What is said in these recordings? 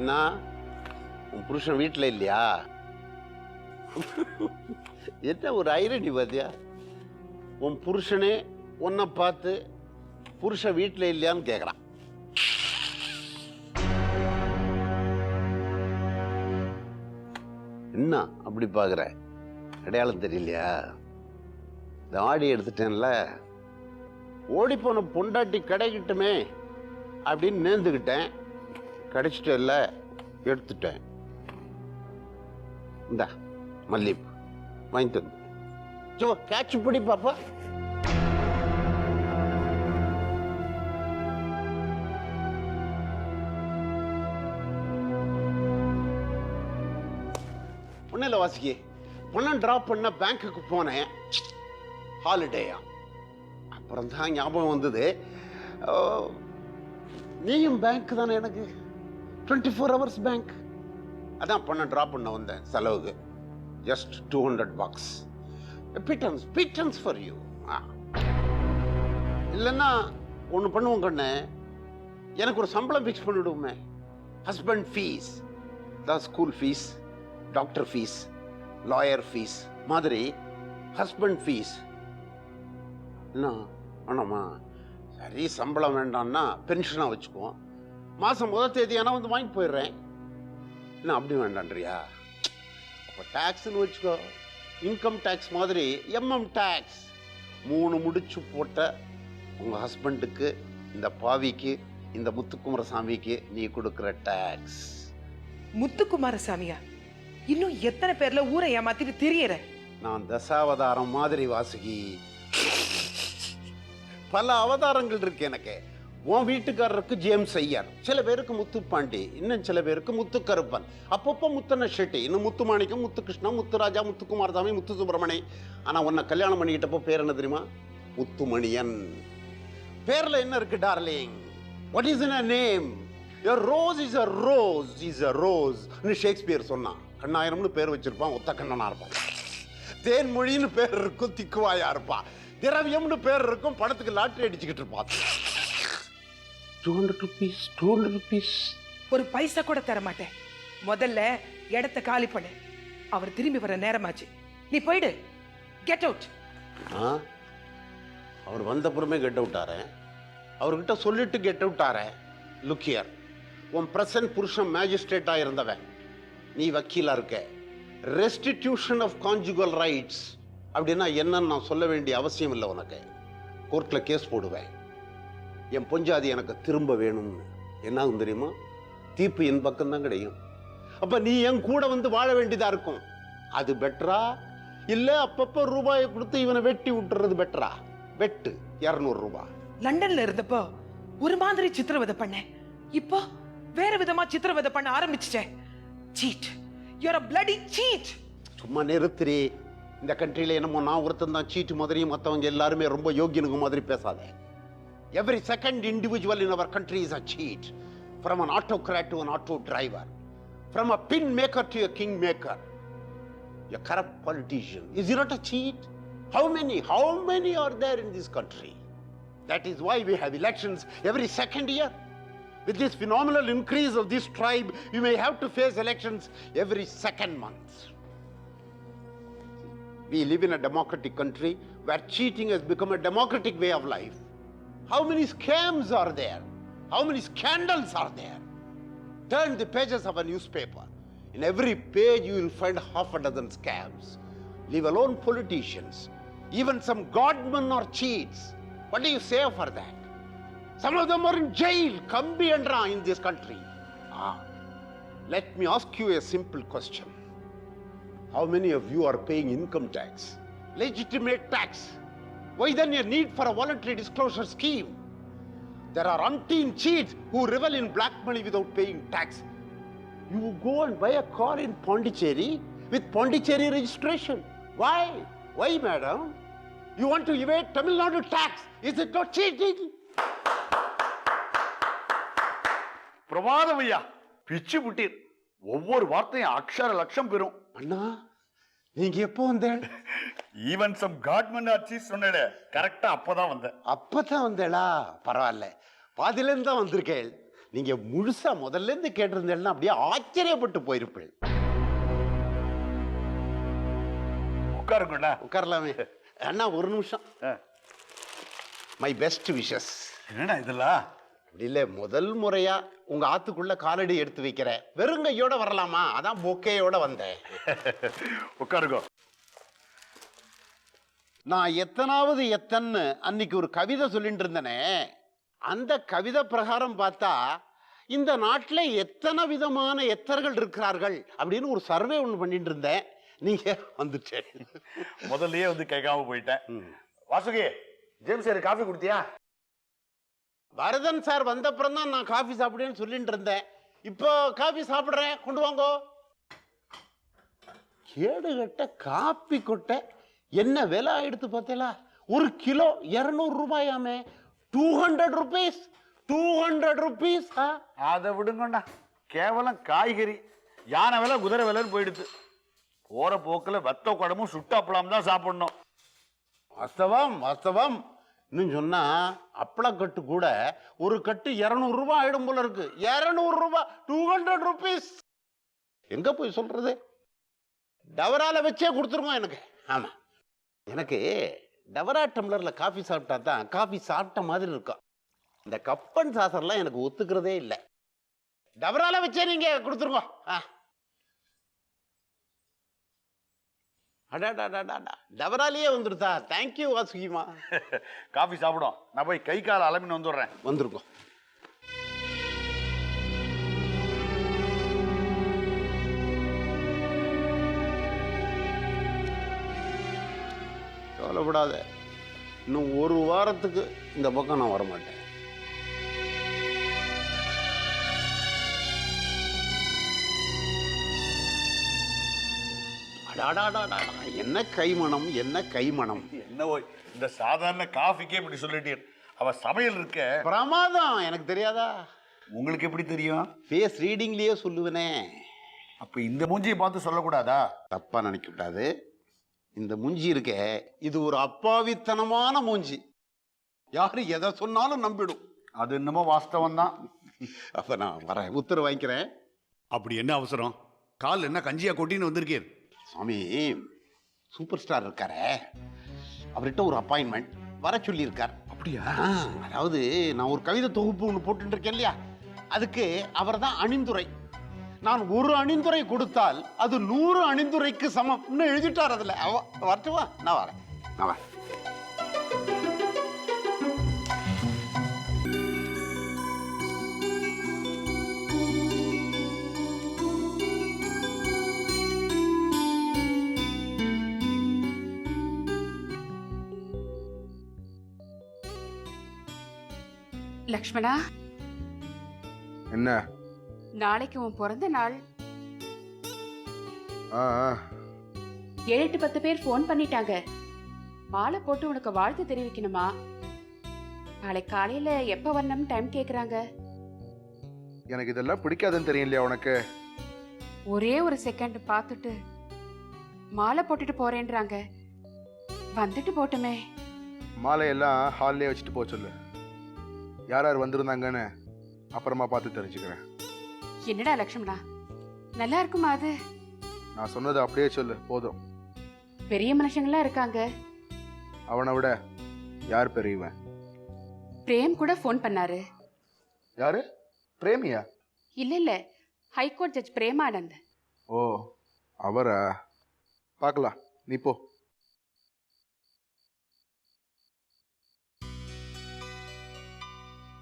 என்ன உன் புருஷன் வீட்டில் இல்லையா? என்ன ஒரு ஐரடி பாத்தியா? உன் புருஷனே உன்னை பார்த்து புருஷன் வீட்டில் இல்லையான்னு கேட்குறான். என்ன அப்படி பார்க்குற? அடையாளம் தெரியலையா? இந்த ஆடி எடுத்துட்டேன்ல, ஓடிப்போன பொண்டாட்டி கிடைக்கட்டுமே அப்படின்னு நேர்ந்துக்கிட்டேன். கிடைச்சிட்டேன்ல, எடுத்துட்டேன். இந்தா மல்லிப்பூ வாங்கிட்டு வந்து சும்மா கேட்ச் பிடி பாப்பா. ஒன்னும் இல்லை வாசிக்கு, பணம் ட்ராப் பண்ண பேங்க்குக்கு போனேன். ஹாலிடேயா? அப்புறம் தான் ஞாபகம் வந்தது, நீயும் பேங்க் தானே எனக்கு, 24 hours பேங்க். அதான் பணம் ட்ராப் பண்ண வந்தேன் செலவுக்கு. ஜஸ்ட் $200. Pittance for you. இல்லைன்னா ஒன்று பண்ணுவோம் கண்ணு, எனக்கு ஒரு சம்பளம் ஃபிக்ஸ் பண்ணிவிடுவோமே. ஹஸ்பண்ட் ஃபீஸ் தான் school fees, doctor fees, lawyer fees மாதிரி ஹஸ்பண்ட் ஃபீஸ். என்ன வேணாமா? சரி, சம்பளம் வேண்டாம்னா பென்ஷனாக வச்சுக்குவோம். மாதம் முதல் தேதி ஆனால் வந்து வாங்கிட்டு போயிடுறேன். என்ன அப்படி வேண்டான்றியா? அப்போ டேக்ஸ்ன்னு வச்சுக்கோ, இன்கம் டேக்ஸ் மாதிரி எம்எம் டேக்ஸ். 3 முடிச்சு போட்ட உங்கள் ஹஸ்பண்டுக்கு, இந்த பாவிக்கு, இந்த முத்துக்குமாரசாமிக்கு நீ கொடுக்குற டேக்ஸ். முத்துக்குமாரசாமியா? இன்னும் எத்தனை பேர்ல ஊரை ஏமாத்திட்டு தெரியற? நான் தசாவதாரம் மாதிரி வாசுகி, பல அவதாரங்கள் இருக்கு எனக்கு. உன் வீட்டுக்காரருக்கு ஜேம்ஸ் ஐயர், சில பேருக்கு முத்துப்பாண்டி, இன்னும் சில பேருக்கு முத்துக்கருப்பன், அப்பப்போ முத்தன ஷெட்டி, இன்னும் முத்துமாணிக்கம், முத்துகிருஷ்ணா, முத்துராஜா, முத்துக்குமாரசாமி, முத்து சுப்பிரமணி. ஆனால் உன்னை கல்யாணம் பண்ணிக்கிட்டப்போ பேர் என்ன தெரியுமா? முத்துமணியன். பேரில் என்ன இருக்கு darling? What is in a name? A rose is a rose is a rose ன்னு ஷேக்ஸ்பியர் சொன்னான். கண்ணாயிரம்னு பேர் வச்சிருப்பான், ஒத்த கண்ணனா இருப்பான். தேன்மொழின்னு பேர் இருக்கும், திக்குவாயா இருப்பான். திரவியம்னு பேர் இருக்கும், பணத்துக்கு லாட்டரி அடிச்சுக்கிட்டு இருப்பான். 200 rupees. ஒரு பைசா கூட தர மாட்டேன். முதல்ல இடத்த காலி பண்ணு. அவர் திரும்பி வர நேரமாச்சு. நீ போயிடு. Get out. அவர் வந்தப்புறமே கெட் அவுட் ஆறேன். அவர்கிட்ட சொல்லிட்டு கெட் அவுட் ஆறேன். லுக் ஹியர், உன் பிரசன்ட் புருஷன் மேஜிஸ்ட்ரேட்டா இருந்தவன், நீ வக்கீலா இருக்க. ரெஸ்டிடியூஷன் ஆஃப் கான்ஜுகல் ரைட்ஸ் அப்படின்னா என்னன்னு நான் சொல்ல வேண்டிய அவசியம் இல்லை உனக்கு. கோர்ட்ல கேஸ் போடுவேன், என் பொஞ்சாதி எனக்கு திரும்ப வேணும்னு. என்னாகும் தெரியுமா? தீர்ப்பு என் பக்கம் தான் கிடைக்கும். அப்ப நீ என் கூட வந்து வாழ வேண்டியதா இருக்கும். அது பெட்டரா இல்ல அப்பப்ப ரூபாயை கொடுத்து இவனை வெட்டி விட்டுறது பெட்டரா? வெட்டு 200 ரூபாய். லண்டன்ல இருந்தப்போ ஒரு மாதிரி சித்திரவதை பண்ண, இப்போ வேற விதமா சித்திரவதை பண்ண ஆரம்பிச்சிட்டேன். Cheat, you are a bloody cheat. சும்மா நிறுத்துறி. இந்த கண்ட்ரியில என்னமோ நான் ஒருத்தன் தான் சீட்டு மாதிரி, மற்றவங்க எல்லாருமே ரொம்ப யோகியனுங்க மாதிரி பேசாத. Every second individual in our country is a cheat. From an autocrat to an auto driver, from a pin maker to a king maker, a corrupt politician. Is he not a cheat? How many are there in this country? That is why we have elections every second year. With this phenomenal increase of this tribe, we may have to face elections every second month. We live in a democratic country where cheating has become a democratic way of life. How many scams are there? How many scandals are there? Turn the pages of a newspaper. In every page you will find half a dozen scams. Leave alone politicians. Even some godmen are cheats. What do you say for that? Some of them are in jail, Kambi and Ra, in this country. Let me ask you a simple question. How many of you are paying income tax? Legitimate tax. Why then a need for a voluntary disclosure scheme? There are umpteen cheats who revel in black money without paying tax. You go and buy a car in Pondicherry with Pondicherry registration. Why? Why, madam? You want to evade Tamil Nadu tax. Is it not cheating? பிரமாதம் ஐயா, பிச்சு புட்டீர். ஒவ்வொரு வார்த்தையும் அக்ஷர லட்சம் பெறும். அண்ணா, நீங்க எப்போ வந்தேன்? ஈவன் சம் காட்மன் ஆட்சி சொன்னே, கரெக்டா அப்பதான் வந்தேன். அப்பதான் வந்தேளா? பரவாயில்ல, பாதியிலேருந்து தான் வந்திருக்கேன். நீங்க முழுசா முதல்ல இருந்து கேட்டிருந்தேன்னா அப்படியே ஆச்சரியப்பட்டு போயிருப்பேன். உட்காருங்கண்ணா. உட்காரலாமே அண்ணா, ஒரு நிமிஷம். My best wishes. என்னடா இதெல்லாம்? அப்படி இல்லை, முதல் முறையா உங்க ஆத்துக்குள்ள காலடி எடுத்து வைக்கிறேன். வெறுங்கையோட வரலாமா, அதான் பொக்கையோட வந்தேன். உட்காருங்க. நான் எத்தனாவது எத்தன்னு அன்னைக்கு ஒரு கவிதை சொல்லிட்டு இருந்தேனே, அந்த கவிதை பிரகாரம் பார்த்தா இந்த நாட்டில் எத்தனை விதமான எத்தர்கள் இருக்கிறார்கள் அப்படின்னு ஒரு சர்வே ஒன்று பண்ணிட்டு இருந்தேன். நீங்க வந்துட்டேன். முதல்லயே வந்து கேட்காம போயிட்டேன். வாசுகி, ஜேம்ஸ் சார் காஃபி கொடுத்தியா? பரதன் சார் வந்த அப்புறம் தான் நான் காஃபி சாப்பிடுவேன்னு சொல்லிட்டு இருந்தேன். இப்போ காஃபி சாப்பிட்றேன், கொண்டு வாங்கோ. கேடுகட்ட காப்பி கொட்டை என்ன விலை ஆயிடுத்து பார்த்தீங்களா? ஒரு கிலோ 200 ரூபாயாமே. 200 rupees. 200 rupees. அதை விடுங்கண்ணா, கேவலம் காய்கறி. யானை விலை குதிரை விலைன்னு போயிடுது. போற போக்கில் வெத்த குடமும் சுட்டாப்பழம் தான் சாப்பிடணும். வாஸ்தவம் வாஸ்தவம். இன்னும் சொன்னா அப்பளக்கட்டு கூட ஒரு கட்டு 200 ரூபாய் ஆயிடும் போல இருக்கு. 200 ரூபாய், 200 rupees. எங்க போய் சொல்றது? டவரால வச்சே கொடுத்துருங்க எனக்கு. ஆமா, எனக்கு டவரா டம்ளர்ல காஃபி சாப்பிட்டா தான் காஃபி சாப்பிட்ட மாதிரி இருக்கும். இந்த கப்பன் சாசர்லாம் எனக்கு ஒத்துக்கிறதே இல்லை. டவரால வச்சே நீங்க கொடுத்துருங்க. டவராலேயே வந்துடுதா? தேங்க்யூ வாசுகிமா. காஃபி சாப்பிடும். நான் போய் கை கால அலமின்னு வந்துடுறேன். வந்துருக்கோம். கவலைப்படாத, இன்னும் ஒரு வாரத்துக்கு இந்த பக்கம் நான் வரமாட்டேன். என்ன கைமணம், என்ன கைமணம். என்னவோ இந்த சாதாரண காஃபிக்கே இப்படி சொல்லிட்டீர். அவ சமையல் இருக்க பிரமாதம். எனக்கு தெரியாதா? உங்களுக்கு எப்படி தெரியும்? ஃபேஸ் ரீடிங்லயே சொல்லுவேனே. அப்ப இந்த மூஞ்சியை பார்த்து சொல்லக்கூடாதா? தப்பா நினைக்க கூடாது. இந்த மூஞ்சி இருக்க, இது ஒரு அப்பாவித்தனமான மூஞ்சி. யாரு எதை சொன்னாலும் நம்பிடும். அது என்னமோ வாஸ்தவம் தான். அப்ப நான் வரேன், உத்தரவு வாங்கிக்கிறேன். அப்படி என்ன அவசரம்? கால் என்ன கஞ்சியா கொட்டின்னு வந்திருக்கீர்? சுவாமி, சூப்பர் ஸ்டார் இருக்காரே, அவர்கிட்ட ஒரு அப்பாயின்மெண்ட் வர சொல்லி இருக்கார். அப்படியா? அதாவது நான் ஒரு கவிதை தொகுப்பு ஒன்று போட்டு இருக்கேன் இல்லையா, அதுக்கு அவர் தான் அணிந்துரை. நான் ஒரு அணிந்துரை கொடுத்தால் அது 100 அணிந்துரைக்கு சமம் எழுதிட்டார். அதுல வரட்டுமா? நான் வரேன், நான் வரேன். லக்ஷ்மணா, என்ன? நாளைக்கு உன் பிறந்த நாள். ஆ 7-10 பேர் ஃபோன் பண்ணிட்டாங்க. மாலை போட்டு உனக்கு வாழ்த்து தெரிவிக்கணுமா? நாளை காலையில எப்ப வரணும் டைம் கேக்குறாங்க. எனக்கு இதெல்லாம் பிடிக்காதுன்னு தெரியும் இல்லையா உனக்கு? ஒரே ஒரு செகண்ட் பார்த்துட்டு மாலை போட்டுட்டு போறேன்றாங்க. வந்துட்டு போட்டுமே. மாலையெல்லாம் ஹால்லே வச்சுட்டு போக சொல்லு. யார் யார் வந்திருந்தாங்கன்னு அப்புறமா பார்த்து தெரிஞ்சுக்கிறேன். என்னடா லக்ஷ்மணா, நல்லா இருக்குமா அது? நான் சொன்னதை அப்படியே சொல்லு போதும். பெரிய மனுஷங்களாம் இருக்காங்க. அவனை விட யார் பெரியவன்? பிரேம் கூட ஃபோன் பண்ணாரு. யாரு? பிரேமியா? இல்ல, ஹைகோர்ட் ஜட்ஜ் பிரேமானந்த். ஓ, அவரா? பார்க்கலாம், நீ போ.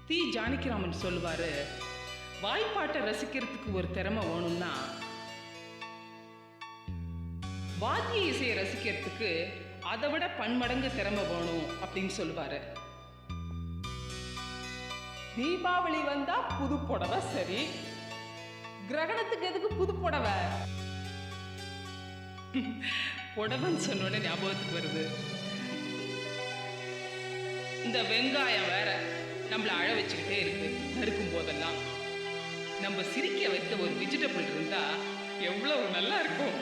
தி ஜானகிராமன் சொல்லுவாரு, வாய்ப்பாட்டை ரசிக்கிறதுக்கு ஒரு திறமை வேணும்னா வாத்திய இசையை ரசிக்கிறதுக்கு அதை விட பன்மடங்கு திறமை வேணும் அப்படின்னு சொல்லுவாரு. தீபாவளி வந்தா புது புடவை சரி, கிரகணத்துக்கு எதுக்கு புது புடவை? புடவைன்னு சொன்னோடனே ஞாபகத்துக்கு வருது, இந்த வெங்காயம் வேற நம்மளை அழ வச்சுக்கிட்டே இருக்கு. நறுக்கும் போதெல்லாம் நம்ம சிரிக்க வைத்த ஒரு வெஜிடபிள் இருந்தா எவ்வளவு நல்லா இருக்கும்.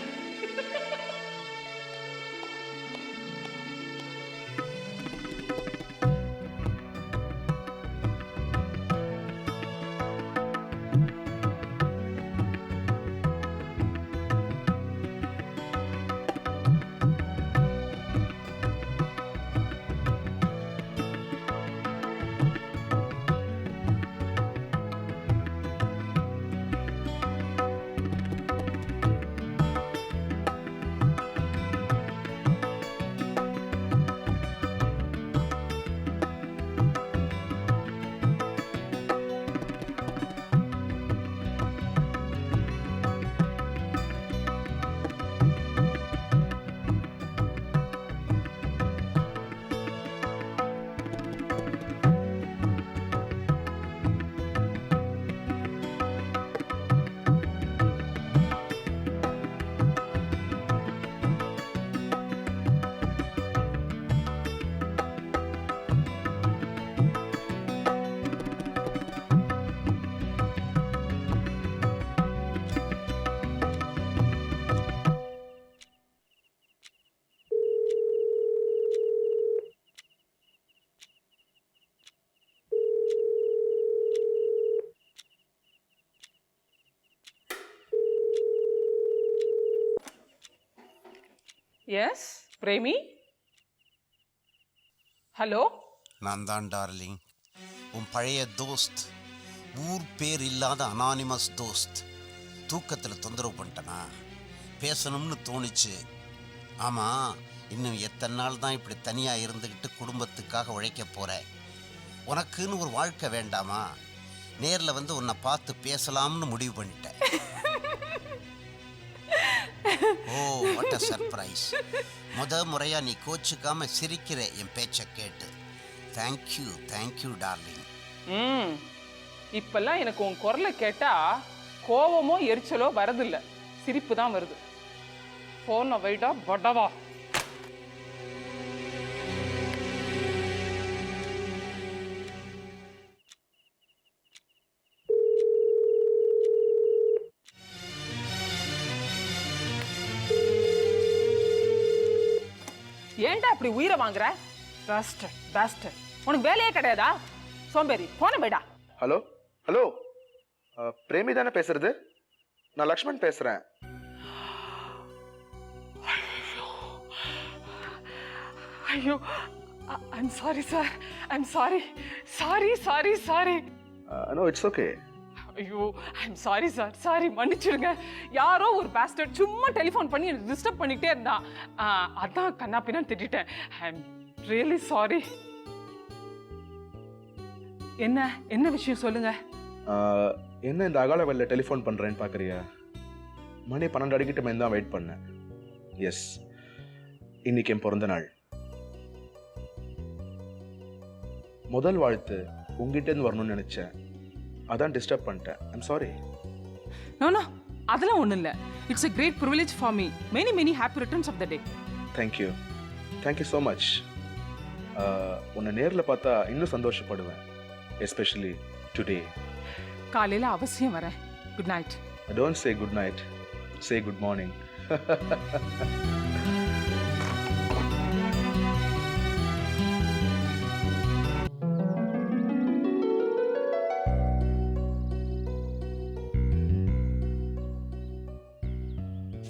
எஸ் பிரேமி. ஹலோ. நான் தான் டார்லிங், உன் பழைய தோஸ்த், ஊர் பேர் இல்லாத அனானிமஸ் தோஸ்த். தூக்கத்தில் தொந்தரவு பண்ணிட்டனா? பேசணும்னு தோணிச்சு. ஆமாம், இன்னும் எத்தனை நாள் தான் இப்படி தனியாக இருந்துக்கிட்டு குடும்பத்துக்காக உழைக்க போகிற? உனக்குன்னு ஒரு வாழ்க்கை வேண்டாமா? நேரில் வந்து உன்னை பார்த்து பேசலாம்னு முடிவு பண்ணிட்டேன். ஓ, வாட் அ சர்ப்ரைஸ். முறையாக நீ கோச்சுக்காம சிரிக்கிற என் பேச்சை கேட்டு. Thank you darling. இப்பெல்லாம் எனக்கு உன் குரலை கேட்டா கோவமோ எரிச்சலோ வரதில்ல, சிரிப்பு தான் வருது. போன வைடா படவா. ஏன்டா இப்படி உயிரை வாங்குற? பாஸ்டர், உனக்கு வேலையே கிடையாதா? சோம்பேறி, போன வைடா. ஹலோ ஹலோ, பிரேமி தானே பேசுறது? நான் லக்ஷ்மண் பேசுறேன். ஐயோ, I'm sorry sir, I'm sorry. No, it's okay. ஐயோ, ஐம் சாரி சார், சாரி, மன்னிச்சிடுங்க. யாரோ ஒரு பாஸ்டர் சும்மா டெலிஃபோன் பண்ணி எனக்கு டிஸ்டர்ப் பண்ணிக்கிட்டே இருந்தான். அதான் கண்ணா பின்னான்னு திட்டிட்டேன். I'm really sorry. என்ன விஷயம் சொல்லுங்க. என்ன இந்த அகால வேலை டெலிஃபோன் பண்ணுறேன்னு பார்க்குறியா? மணி 12 அடிக்கிட்ட மேலே தான் வெயிட் பண்ணேன். எஸ், இன்னைக்கு என் பிறந்த நாள். முதல் வாழ்த்து உங்ககிட்டேருந்து வரணும்னு நினச்சேன், அதான் டிஸ்டர்ப் பண்ணிட்டேன். I'm sorry. நோ, அதெல்லாம் ஒன்றும் இல்லை. It's a great privilege for me. Many happy returns of the day. Thank you so much. உன்னை நேரில் பார்த்தா இன்னும் சந்தோஷப்படுவேன், எஸ்பெஷலி டுடே. காலையில் அவசியம் வரேன். Good night. Don't say good night, say good morning.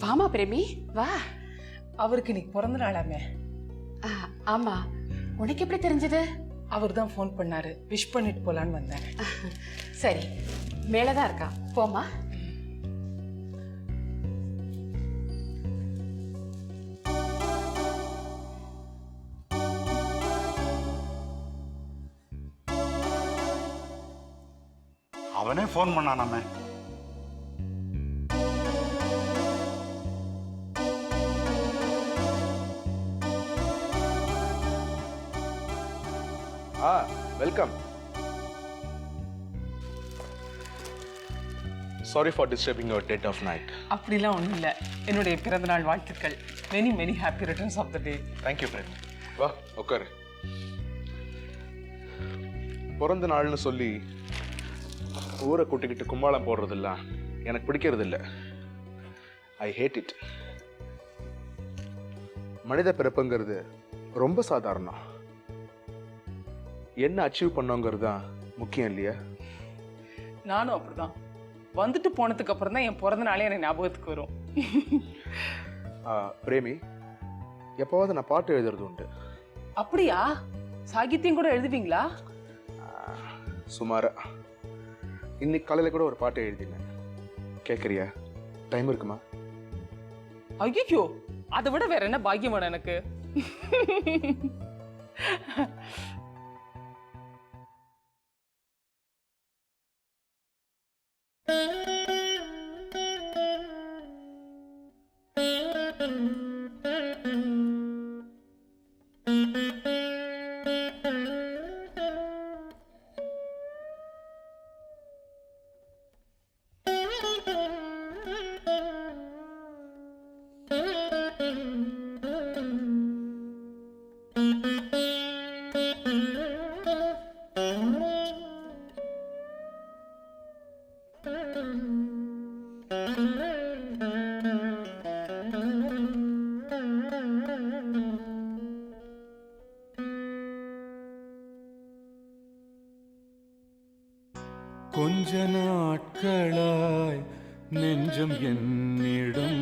வாமா பிரேமி, வா. அவருக்கு இன்னைக்கு பிறந்த நாளாமே. ஆமா, உனக்கு எப்படி தெரிஞ்சது? அவர் தான் ஃபோன் பண்ணாரு, விஷ் பண்ணிட்டு போலான்னு வந்தேன். சரி, மேலதான் இருக்கா, போமா. அவனே ஃபோன் பண்ணானாமே. Welcome. Sorry for disturbing your dead of night. அப்படிலாம் ஒன்றும் இல்லை. என்னுடைய பிறந்த நாள் வாழ்த்துக்கள். Many happy returns of the day. Thank you friend. வா உட்காரு. பிறந்த நாள்னு சொல்லி ஊரை கூட்டிக்கிட்டு கும்பாளம் போடுறதெல்லாம் எனக்கு பிடிக்கிறது இல்லை. ஐ ஹேட் இட். மனித பிறப்புங்கிறது ரொம்ப சாதாரணம். என்ன அச்சீவ் பண்ணோங்கிறது தான் முக்கியம் இல்லையா? நானும் அப்படிதான். வந்துட்டு போனதுக்கு அப்புறம் தான் என் பிறந்த நாளே எனக்கு ஞாபகத்துக்கு வரும். பிரேமி, எப்போவாவது நான் பாட்டு எழுதுறது உண்டு. அப்படியா? சாகித்யம் கூட எழுதுவீங்களா? சுமாரா. இன்னைக்கு காலையில் கூட ஒரு பாட்டு எழுதினேன். கேட்குறியா? டைம் இருக்குமா? ஐயோ, அதை விட வேற என்ன பாக்கியம் வேணும் எனக்கு. கொஞ்ச நாட்களாய் நெஞ்சம் என்னிடம்